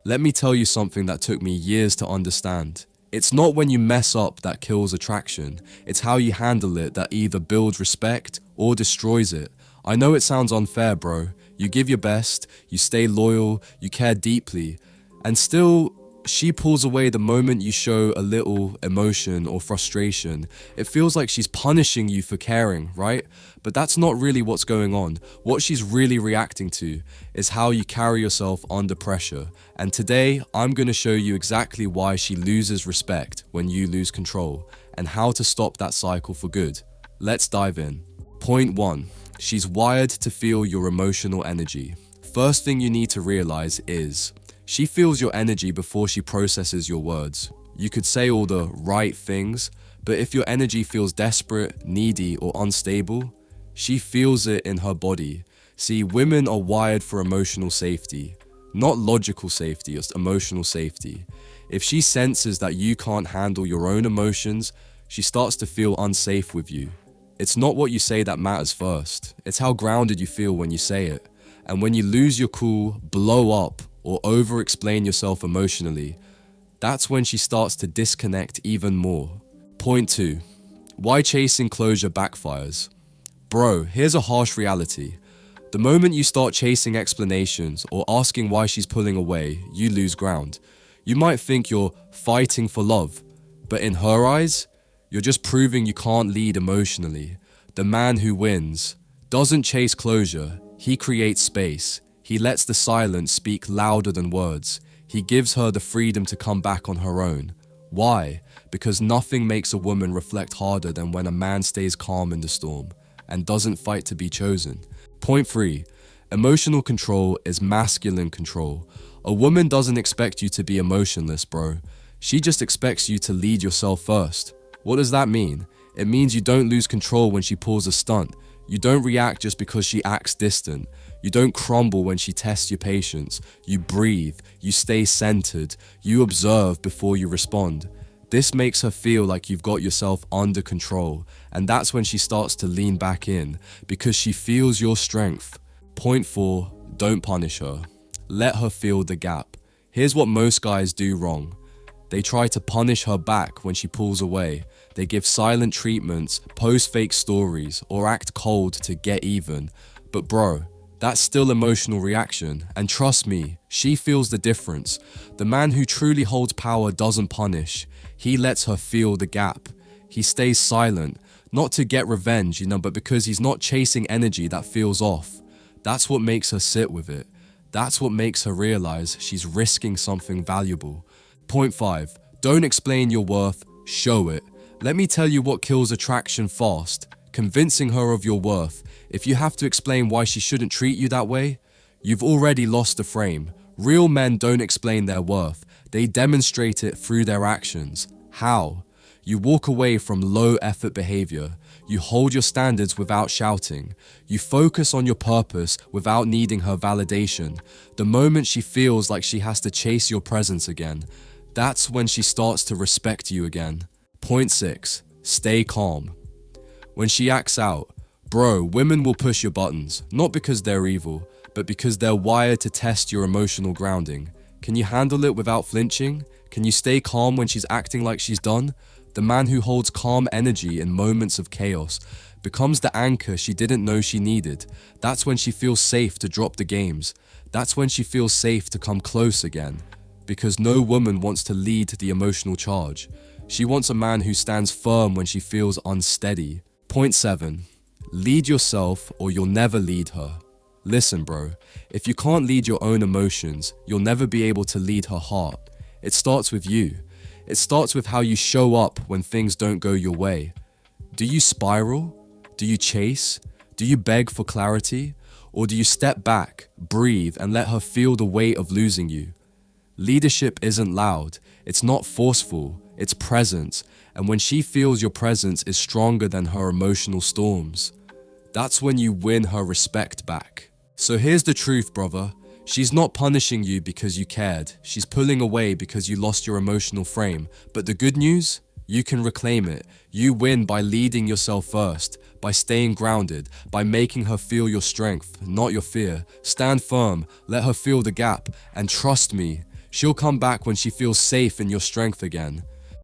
Let me tell you something that took me years to understand. It's not when you mess up that kills attraction, it's how you handle it that either builds respect or destroys it. I know it sounds unfair, bro. You give your best, you stay loyal, you care deeply, and still, she pulls away the moment you show a little emotion or frustration. It feels like she's punishing you for caring, right? But that's not really what's going on. What she's really reacting to is how you carry yourself under pressure. And today, I'm going to show you exactly why she loses respect when you lose control and how to stop that cycle for good. Let's dive in. Point 1. She's wired to feel your emotional energy. First thing you need to realize is she feels your energy before she processes your words. You could say all the right things, but if your energy feels desperate, needy, or unstable, she feels it in her body. See, women are wired for emotional safety. Not logical safety, it's emotional safety. If she senses that you can't handle your own emotions, she starts to feel unsafe with you. It's not what you say that matters first. It's how grounded you feel when you say it. And when you lose your cool, blow up, or over-explain yourself emotionally, that's when she starts to disconnect even more. Point 2. Why chasing closure backfires. Bro, here's a harsh reality. The moment you start chasing explanations or asking why she's pulling away, you lose ground. You might think you're fighting for love, but in her eyes, you're just proving you can't lead emotionally. The man who wins doesn't chase closure, he creates space. He lets the silence speak louder than words. He gives her the freedom to come back on her own. Why? Because nothing makes a woman reflect harder than when a man stays calm in the storm and doesn't fight to be chosen. Point 3. Emotional control is masculine control. A woman doesn't expect you to be emotionless, bro. She just expects you to lead yourself first. What does that mean? It means you don't lose control when she pulls a stunt. You don't react just because she acts distant. You don't crumble when she tests your patience. You breathe, you stay centered, you observe before you respond. This makes her feel like you've got yourself under control, and that's when she starts to lean back in, because she feels your strength. Point 4, don't punish her. Let her feel the gap. Here's what most guys do wrong. They try to punish her back when she pulls away. They give silent treatments, post fake stories, or act cold to get even. But bro, that's still emotional reaction, and trust me, she feels the difference. The man who truly holds power doesn't punish. He lets her feel the gap. He stays silent, not to get revenge, but because he's not chasing energy that feels off. That's what makes her sit with it. That's what makes her realize she's risking something valuable. Point 5. Don't explain your worth, show it. Let me tell you what kills attraction fast. Convincing her of your worth. If you have to explain why she shouldn't treat you that way, you've already lost the frame. Real men don't explain their worth. They demonstrate it through their actions. How? You walk away from low-effort behavior. You hold your standards without shouting. You focus on your purpose without needing her validation. The moment she feels like she has to chase your presence again, that's when she starts to respect you again. Point 6. Stay calm. When she acts out, bro, women will push your buttons, not because they're evil, but because they're wired to test your emotional grounding. Can you handle it without flinching? Can you stay calm when she's acting like she's done? The man who holds calm energy in moments of chaos becomes the anchor she didn't know she needed. That's when she feels safe to drop the games. That's when she feels safe to come close again. Because no woman wants to lead the emotional charge. She wants a man who stands firm when she feels unsteady. Point 7. Lead yourself or you'll never lead her. Listen, bro, if you can't lead your own emotions, you'll never be able to lead her heart. It starts with you. It starts with how you show up when things don't go your way. Do you spiral? Do you chase? Do you beg for clarity? Or do you step back, breathe, and let her feel the weight of losing you? Leadership isn't loud. It's not forceful. It's presence. And when she feels your presence is stronger than her emotional storms, that's when you win her respect back. So here's the truth, brother. She's not punishing you because you cared. She's pulling away because you lost your emotional frame. But the good news? You can reclaim it. You win by leading yourself first, by staying grounded, by making her feel your strength, not your fear. Stand firm, let her feel the gap, and trust me, She'll come back when she feels safe in your strength again.